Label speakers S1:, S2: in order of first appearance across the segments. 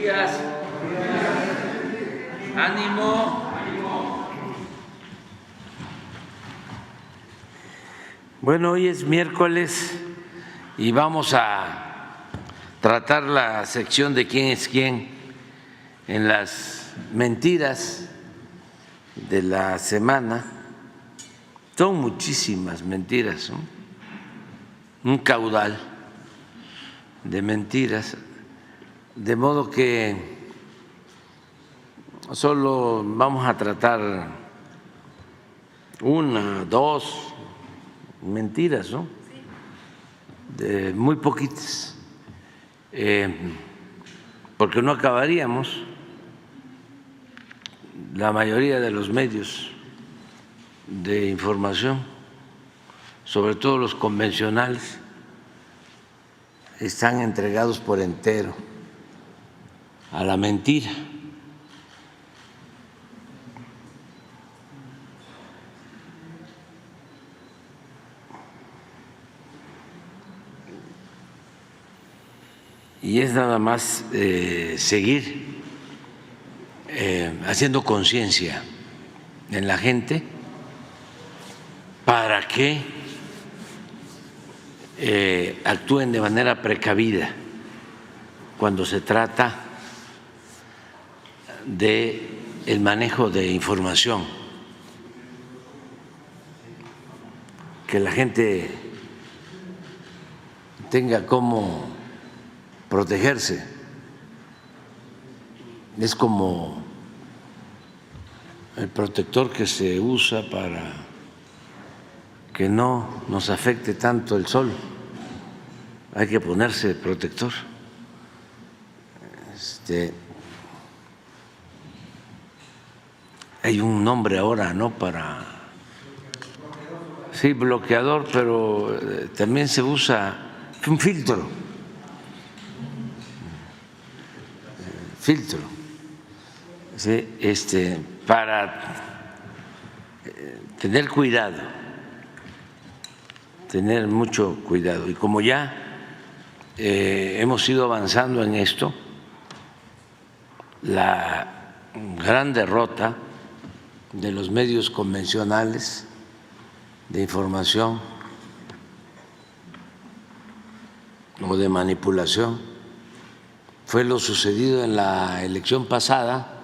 S1: días. Ánimo. Bueno, hoy es miércoles y vamos a tratar la sección de quién es quién en las mentiras de la semana. Son muchísimas mentiras, ¿no? Un caudal de mentiras, de modo que solo vamos a tratar una, dos mentiras, ¿no? De muy poquitas, porque no acabaríamos. La mayoría de los medios de información, sobre todo los convencionales, están entregados por entero a la mentira. Y es nada más seguir haciendo conciencia en la gente para que actúen de manera precavida cuando se trata de el manejo de información, que la gente tenga cómo protegerse. Es como el protector que se usa para que no nos afecte tanto el sol. Hay que ponerse protector. Hay un nombre ahora, ¿no? Para sí, bloqueador, pero también se usa un filtro. ¿Sí? Para tener cuidado, tener mucho cuidado. Y como ya hemos ido avanzando en esto, la gran derrota de los medios convencionales de información o de manipulación fue lo sucedido en la elección pasada,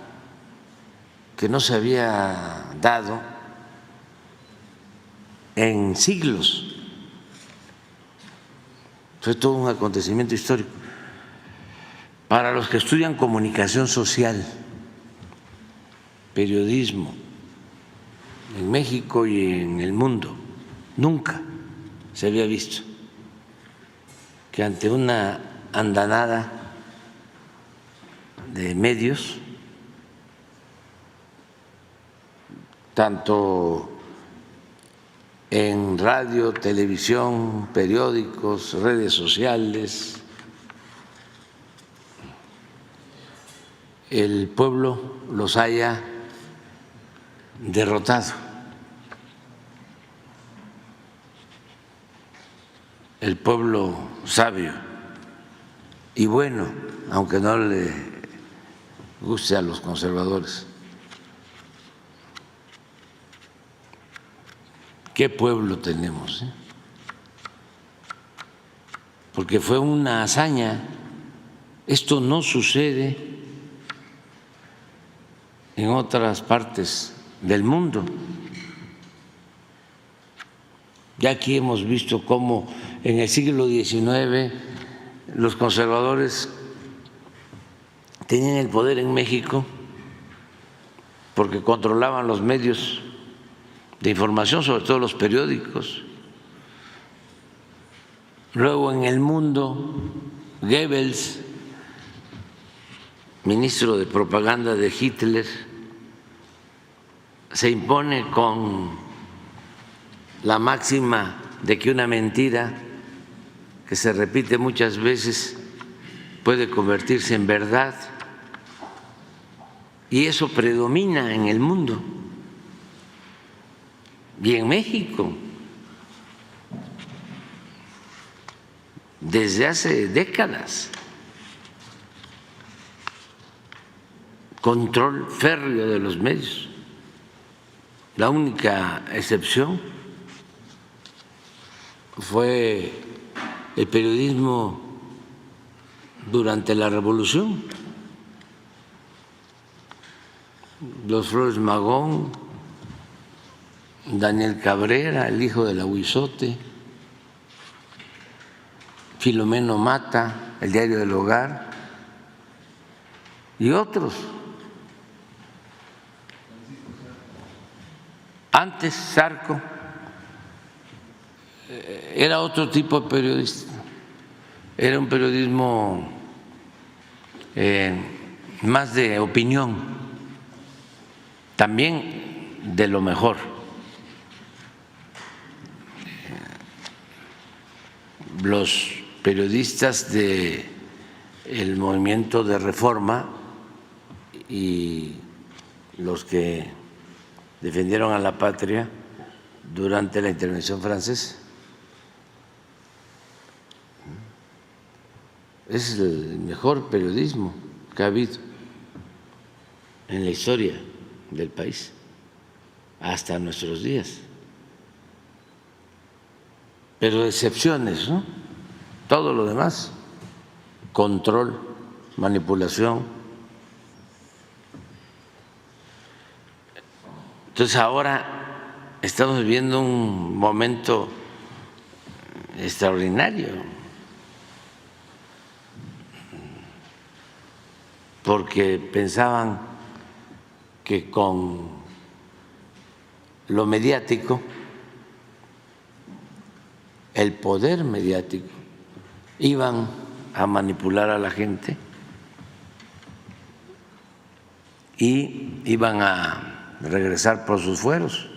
S1: que no se había dado en siglos. Fue todo un acontecimiento histórico. Para los que estudian comunicación social, periodismo, en México y en el mundo, nunca se había visto que ante una andanada de medios, tanto en radio, televisión, periódicos, redes sociales, el pueblo los haya derrotado. El pueblo sabio y bueno, aunque no le guste a los conservadores. ¿Qué pueblo tenemos? Porque fue una hazaña. Esto no sucede en otras partes del mundo. Ya aquí hemos visto cómo en el siglo XIX los conservadores tenían el poder en México porque controlaban los medios de información, sobre todo los periódicos. Luego en el mundo, Goebbels, ministro de propaganda de Hitler, se impone con la máxima de que una mentira que se repite muchas veces puede convertirse en verdad. Y eso predomina en el mundo y en México desde hace décadas. control férreo de los medios. La única excepción fue el periodismo durante la Revolución. Los Flores Magón, Daniel Cabrera, el hijo del Ahuizote, Filomeno Mata, el Diario del Hogar y otros. Antes Zarco era otro tipo de periodista, era un periodismo más de opinión, también de lo mejor. Los periodistas del movimiento de Reforma y los que defendieron a la patria durante la intervención francesa. Es el mejor periodismo que ha habido en la historia del país hasta nuestros días. Pero excepciones, ¿no? Todo lo demás, control, manipulación. Entonces ahora estamos viviendo un momento extraordinario, porque pensaban que con lo mediático, el poder mediático, iban a manipular a la gente y iban a regresar por sus fueros.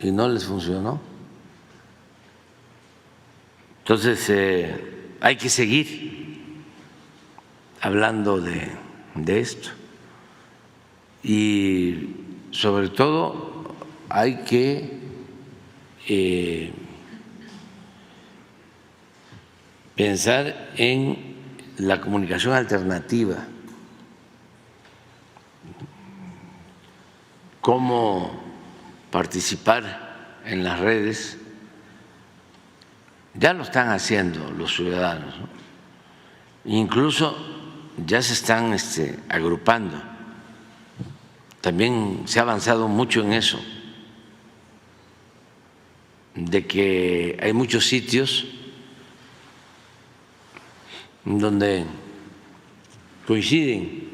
S1: Y no les funcionó. Entonces hay que seguir hablando de esto y sobre todo hay que pensar en la comunicación alternativa, cómo participar en las redes. Ya lo están haciendo los ciudadanos, ¿no? Incluso ya se están agrupando. También se ha avanzado mucho en eso, de que hay muchos sitios donde coinciden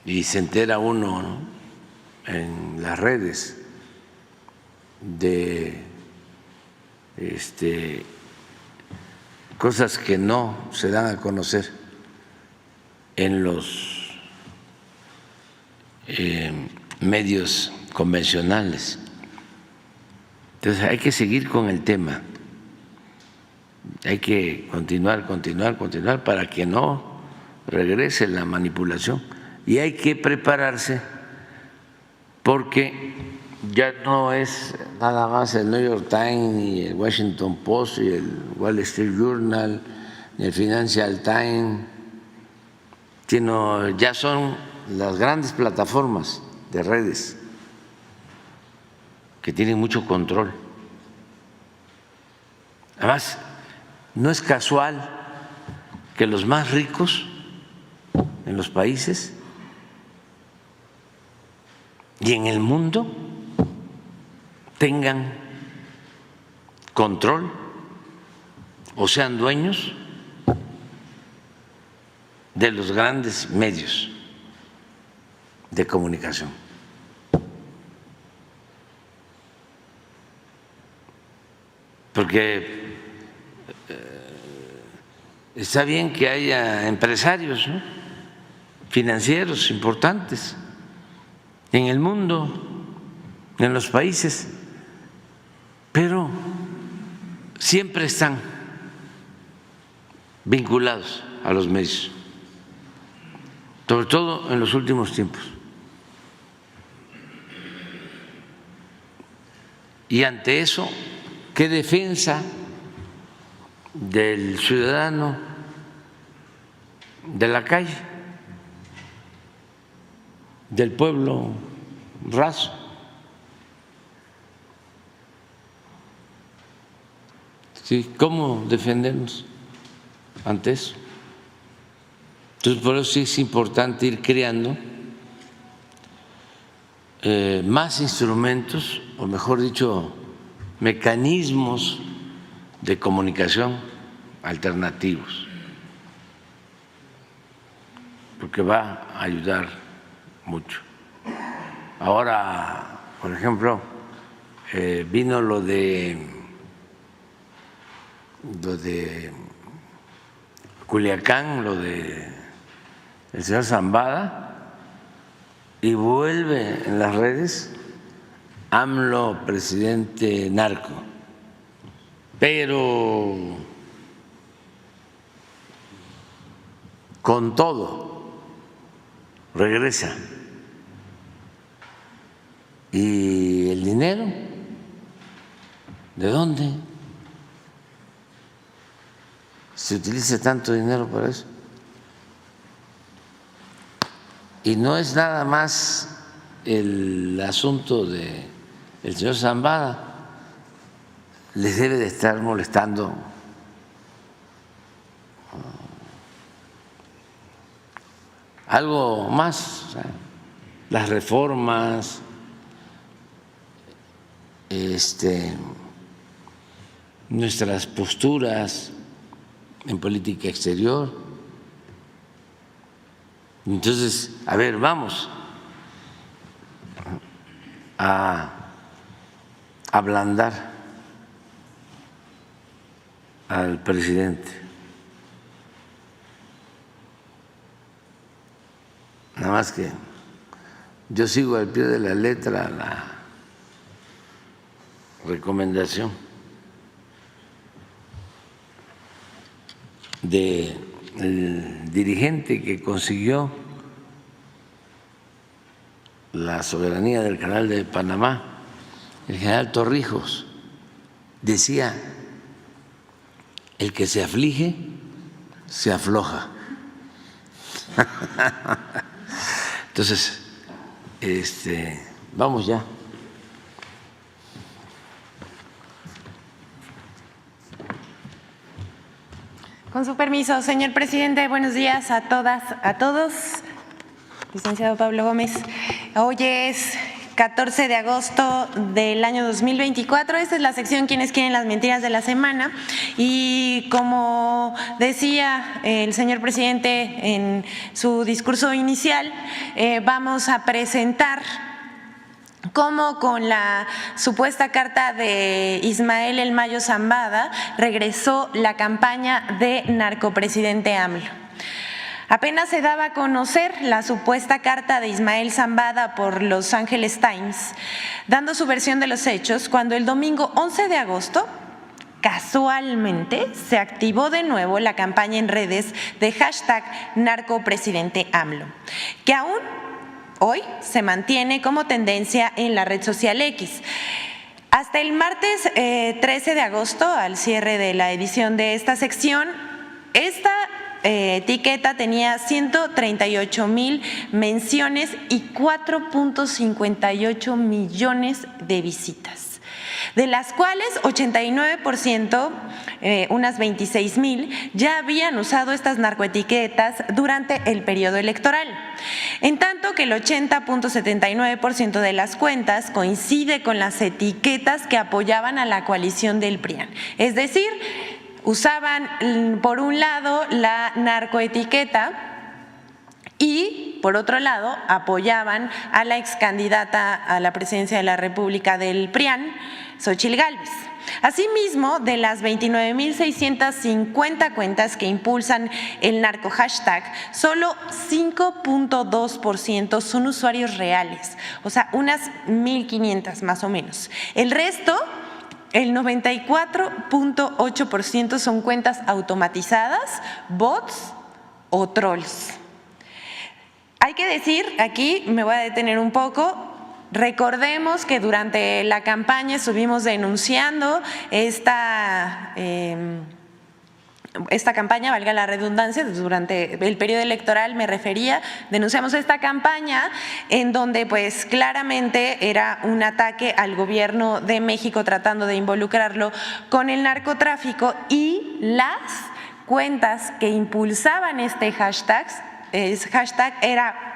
S1: y se entera uno, ¿no?, en las redes de cosas que no se dan a conocer en los medios convencionales. Entonces hay que seguir con el tema, hay que continuar para que no regrese la manipulación y hay que prepararse porque ya no es nada más el New York Times, ni el Washington Post, y el Wall Street Journal, ni el Financial Times, sino ya son las grandes plataformas de redes que tienen mucho control. Además, no es casual que los más ricos en los países y en el mundo tengan control o sean dueños de los grandes medios de comunicación. Porque está bien que haya empresarios, ¿no?, financieros importantes en el mundo, en los países, pero siempre están vinculados a los medios, sobre todo en los últimos tiempos. Y ante eso, ¿qué defensa del ciudadano de la calle, del pueblo raso. Sí, ¿cómo defendernos ante eso? Entonces, por eso sí es importante ir creando más instrumentos, o mejor dicho, mecanismos de comunicación alternativos, porque va a ayudar mucho. Ahora, por ejemplo, vino lo de Culiacán, lo de el señor Zambada, y vuelve en las redes AMLO presidente narco, pero con todo regresa. ¿Y el dinero? ¿De dónde se utiliza tanto dinero para eso? Y no es nada más el asunto del señor Zambada, les debe de estar molestando algo más, o sea, las reformas, nuestras posturas en política exterior. Entonces, a ver, vamos a ablandar al presidente. Nada más que yo sigo al pie de la letra la recomendación del dirigente que consiguió la soberanía del Canal de Panamá, el general Torrijos. Decía: el que se aflige se afloja. Entonces, vamos ya.
S2: Con su permiso, señor presidente, buenos días a todas, a todos. Licenciado Pablo Gómez, hoy es 14 de agosto del año 2024. Esta es la sección Quienes quieren las mentiras de la semana. Y como decía el señor presidente en su discurso inicial, vamos a presentar cómo con la supuesta carta de Ismael El Mayo Zambada regresó la campaña de narcopresidente AMLO. Apenas se daba a conocer la supuesta carta de Ismael Zambada por Los Angeles Times, dando su versión de los hechos, cuando el domingo 11 de agosto, casualmente, se activó de nuevo la campaña en redes de hashtag narcopresidente AMLO, que aún hoy se mantiene como tendencia en la red social X. Hasta el martes 13 de agosto, al cierre de la edición de esta sección, esta etiqueta tenía 138,000 menciones y 4.58 millones de visitas, de las cuales 89%, unas 26,000, ya habían usado estas narcoetiquetas durante el periodo electoral, en tanto que el 80.79% de las cuentas coincide con las etiquetas que apoyaban a la coalición del PRIAN, es decir, usaban por un lado la narcoetiqueta y por otro lado apoyaban a la excandidata a la presidencia de la República del PRIAN, Xóchitl Gálvez. Asimismo, de las 29,650 cuentas que impulsan el narco hashtag, solo 5.2% son usuarios reales, o sea, unas 1,500 más o menos. El resto, el 94.8% son cuentas automatizadas, bots o trolls. Hay que decir, aquí me voy a detener un poco, recordemos que durante la campaña estuvimos denunciando esta esta campaña, valga la redundancia, durante el periodo electoral me refería, denunciamos esta campaña en donde pues claramente era un ataque al gobierno de México tratando de involucrarlo con el narcotráfico, y las cuentas que impulsaban este hashtag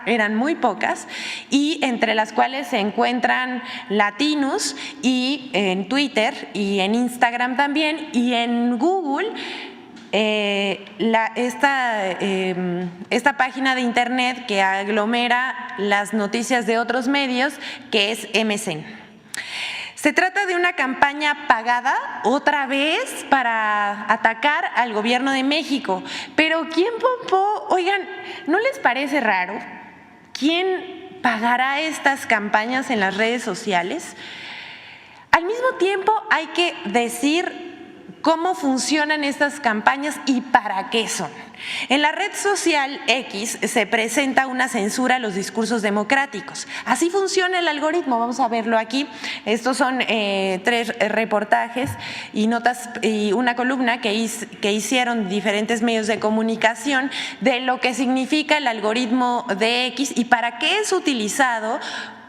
S2: eran muy pocas, y entre las cuales se encuentran Latinos, y en Twitter y en Instagram también, y en Google. Esta página de internet que aglomera las noticias de otros medios, que es MSN. Se trata de una campaña pagada otra vez para atacar al gobierno de México. Pero ¿quién pompó? Oigan, ¿no les parece raro? ¿Quién pagará estas campañas en las redes sociales? Al mismo tiempo hay que decir cómo funcionan estas campañas y para qué son. En la red social X se presenta una censura a los discursos democráticos. Así funciona el algoritmo, vamos a verlo aquí. Estos son 3 reportajes y notas y una columna que hicieron diferentes medios de comunicación de lo que significa el algoritmo de X y para qué es utilizado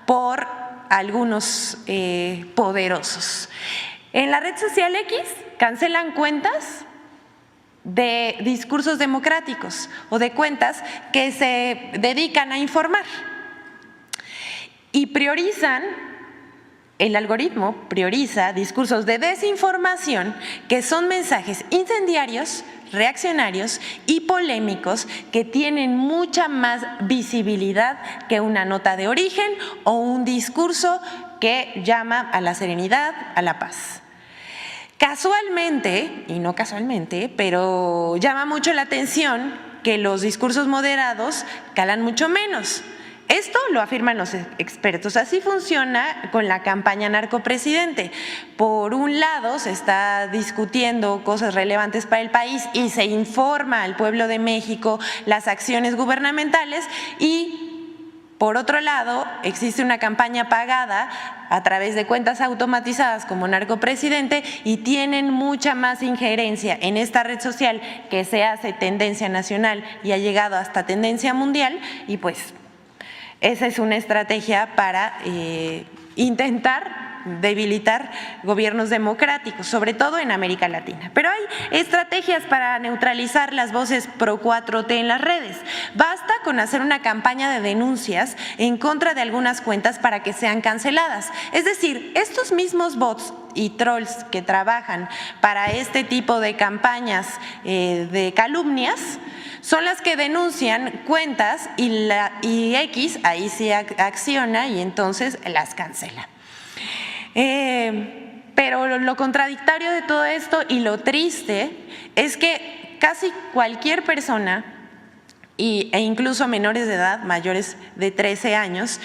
S2: por algunos poderosos. En la red social X cancelan cuentas de discursos democráticos o de cuentas que se dedican a informar, y priorizan, el algoritmo prioriza discursos de desinformación, que son mensajes incendiarios, reaccionarios y polémicos que tienen mucha más visibilidad que una nota de origen o un discurso que llama a la serenidad, a la paz. Casualmente, y no casualmente, pero llama mucho la atención que los discursos moderados calan mucho menos. Esto lo afirman los expertos. Así funciona con la campaña narcopresidente. Por un lado, se está discutiendo cosas relevantes para el país y se informa al pueblo de México las acciones gubernamentales, y por otro lado, existe una campaña pagada a través de cuentas automatizadas como Narcopresidente, y tienen mucha más injerencia en esta red social que se hace tendencia nacional y ha llegado hasta tendencia mundial, y pues esa es una estrategia para intentar debilitar gobiernos democráticos, sobre todo en América Latina. Pero hay estrategias para neutralizar las voces pro 4T en las redes. Basta con hacer una campaña de denuncias en contra de algunas cuentas para que sean canceladas. Es decir, estos mismos bots y trolls que trabajan para este tipo de campañas de calumnias son las que denuncian cuentas, y X ahí sí acciona y entonces las cancela. Pero lo contradictorio de todo esto y lo triste es que casi cualquier persona, e incluso menores de edad, mayores de 13 años,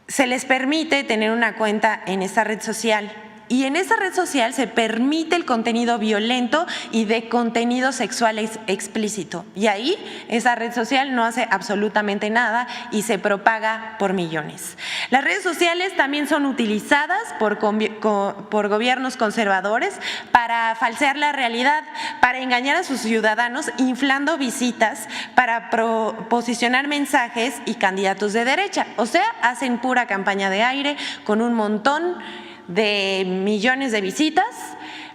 S2: se les permite tener una cuenta en esta red social. Y en esa red social se permite el contenido violento y de contenido sexual explícito. Y ahí esa red social no hace absolutamente nada y se propaga por millones. Las redes sociales también son utilizadas por gobiernos conservadores para falsear la realidad, para engañar a sus ciudadanos, inflando visitas, para posicionar mensajes y candidatos de derecha. O sea, hacen pura campaña de aire con un montón de millones de visitas,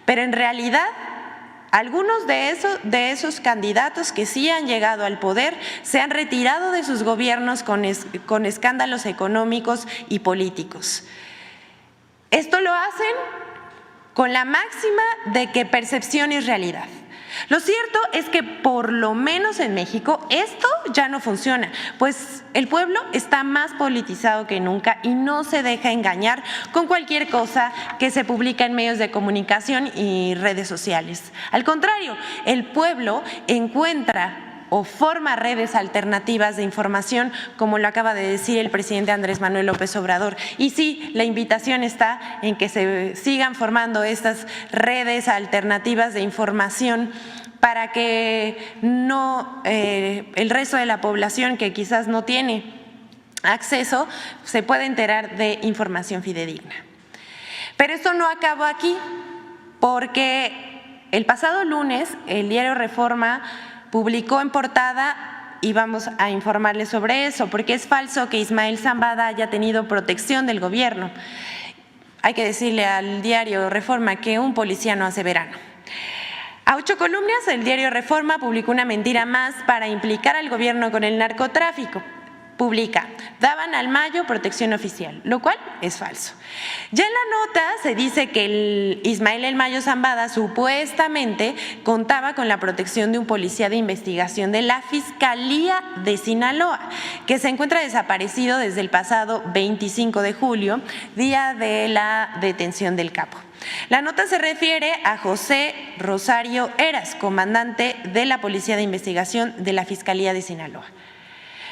S2: pero en realidad algunos de esos candidatos que sí han llegado al poder se han retirado de sus gobiernos con escándalos económicos y políticos. Esto lo hacen con la máxima de que percepción es realidad. Lo cierto es que por lo menos en México esto ya no funciona, pues el pueblo está más politizado que nunca y no se deja engañar con cualquier cosa que se publica en medios de comunicación y redes sociales. Al contrario, el pueblo encuentra o forma redes alternativas de información, como lo acaba de decir el presidente Andrés Manuel López Obrador. Y sí, la invitación está en que se sigan formando estas redes alternativas de información para que el resto de la población que quizás no tiene acceso se pueda enterar de información fidedigna. Pero esto no acaba aquí, porque El pasado lunes, el diario Reforma publicó en portada, y vamos a informarles sobre eso, porque es falso que Ismael Zambada haya tenido protección del gobierno. Hay que decirle al diario Reforma que un policía no hace verano. A 8 columnas, el diario Reforma publicó una mentira más para implicar al gobierno con el narcotráfico. Publica, daban al Mayo protección oficial, lo cual es falso. Ya en la nota se dice que el Ismael El Mayo Zambada supuestamente contaba con la protección de un policía de investigación de la Fiscalía de Sinaloa, que se encuentra desaparecido desde el pasado 25 de julio, día de la detención del capo. La nota se refiere a José Rosario Heras, comandante de la Policía de Investigación de la Fiscalía de Sinaloa.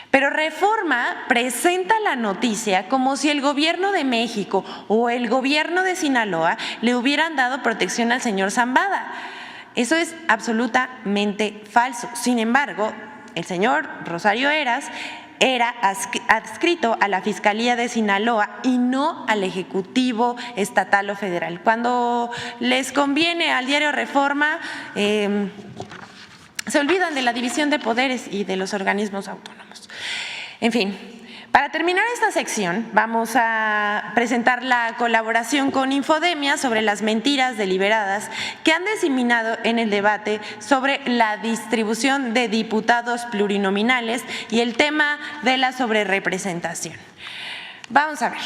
S2: Pero Reforma presenta la noticia como si el gobierno de México o el gobierno de Sinaloa le hubieran dado protección al señor Zambada. Eso es absolutamente falso. Sin embargo, el señor Rosario Heras era adscrito a la Fiscalía de Sinaloa y no al Ejecutivo estatal o federal. Cuando les conviene al diario Reforma, se olvidan de la división de poderes y de los organismos autónomos. En fin, para terminar esta sección, vamos a presentar la colaboración con Infodemia sobre las mentiras deliberadas que han diseminado en el debate sobre la distribución de diputados plurinominales y el tema de la sobrerepresentación. Vamos a ver.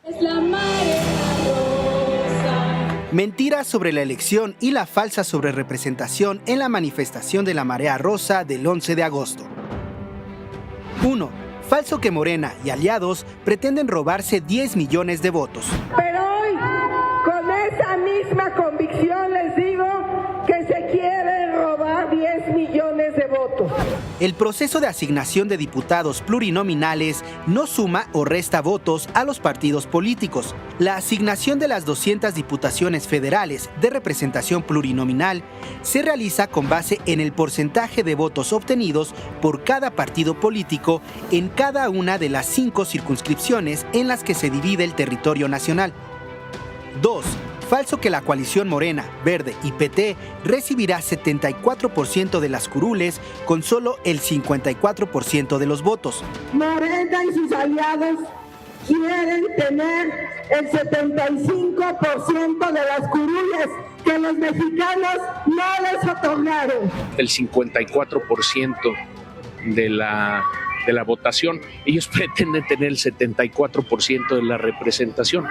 S3: Es la marea rosa.
S4: Mentiras sobre la elección y la falsa sobrerepresentación en la manifestación de la Marea Rosa del 11 de agosto. 1. Falso que Morena y aliados pretenden robarse 10 millones de votos.
S5: Pero hoy, con esa misma convicción, les digo que se quieren robar 10 millones de votos.
S4: El proceso de asignación de diputados plurinominales no suma o resta votos a los partidos políticos. La asignación de las 200 diputaciones federales de representación plurinominal se realiza con base en el porcentaje de votos obtenidos por cada partido político en cada una de las 5 circunscripciones en las que se divide el territorio nacional. 2. Falso que la coalición Morena, Verde y PT recibirá 74% de las curules con solo el 54% de los votos.
S5: Morena y sus aliados quieren tener el 75% de las curules que los mexicanos no les otorgaron.
S6: El 54% de la votación. Ellos pretenden tener el 74% de la representación.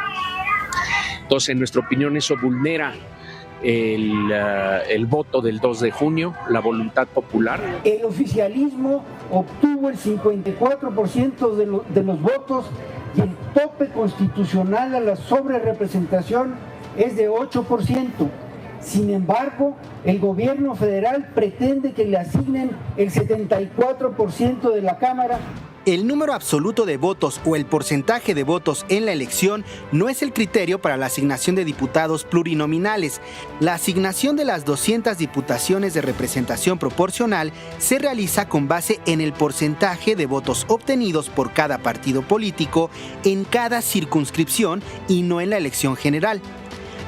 S6: Entonces, en nuestra opinión, eso vulnera el voto del 2 de junio, la voluntad popular.
S7: El oficialismo obtuvo el 54% de los votos y el tope constitucional a la sobrerepresentación es de 8%. Sin embargo, el gobierno federal pretende que le asignen el 74% de la Cámara.
S4: El número absoluto de votos o el porcentaje de votos en la elección no es el criterio para la asignación de diputados plurinominales. La asignación de las 200 diputaciones de representación proporcional se realiza con base en el porcentaje de votos obtenidos por cada partido político en cada circunscripción y no en la elección general.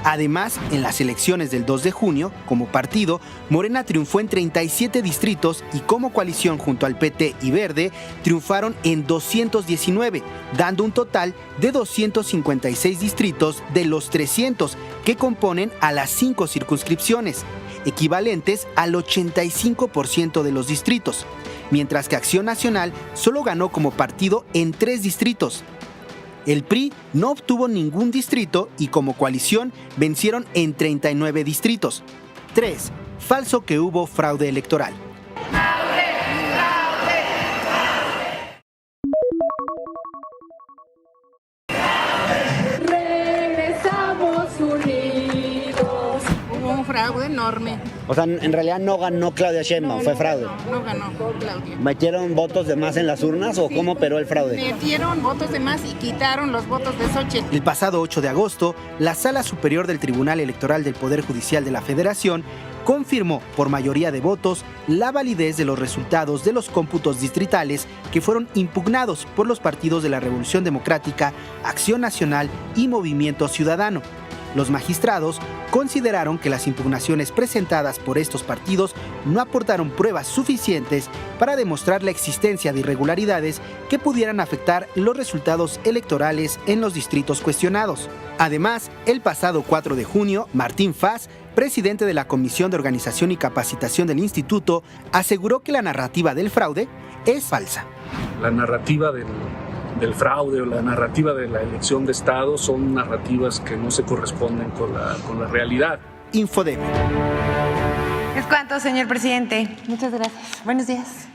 S4: Además, en las elecciones del 2 de junio, como partido, Morena triunfó en 37 distritos y como coalición junto al PT y Verde triunfaron en 219, dando un total de 256 distritos de los 300 que componen a las 5 circunscripciones, equivalentes al 85% de los distritos, mientras que Acción Nacional solo ganó como partido en 3 distritos. El PRI no obtuvo ningún distrito y como coalición vencieron en 39 distritos. 3. Falso que hubo fraude electoral.
S3: Regresamos unidos.
S8: Hubo un fraude enorme.
S9: O sea, en realidad no ganó Claudia Sheinbaum, fue fraude.
S8: No ganó Claudia.
S9: ¿Metieron votos de más en las urnas o cómo operó el fraude?
S8: Metieron votos de más y quitaron los votos de Xochitl.
S4: El pasado 8 de agosto, la Sala Superior del Tribunal Electoral del Poder Judicial de la Federación confirmó por mayoría de votos la validez de los resultados de los cómputos distritales que fueron impugnados por los partidos de la Revolución Democrática, Acción Nacional y Movimiento Ciudadano. Los magistrados consideraron que las impugnaciones presentadas por estos partidos no aportaron pruebas suficientes para demostrar la existencia de irregularidades que pudieran afectar los resultados electorales en los distritos cuestionados. Además, el pasado 4 de junio, Martín Faz, presidente de la Comisión de Organización y Capacitación del Instituto, aseguró que la narrativa del fraude es falsa.
S10: La narrativa del fraude o la narrativa de la elección de Estado son narrativas que no se corresponden con la realidad.
S4: Infodemia.
S2: Es cuanto, señor presidente. Muchas gracias. Buenos días.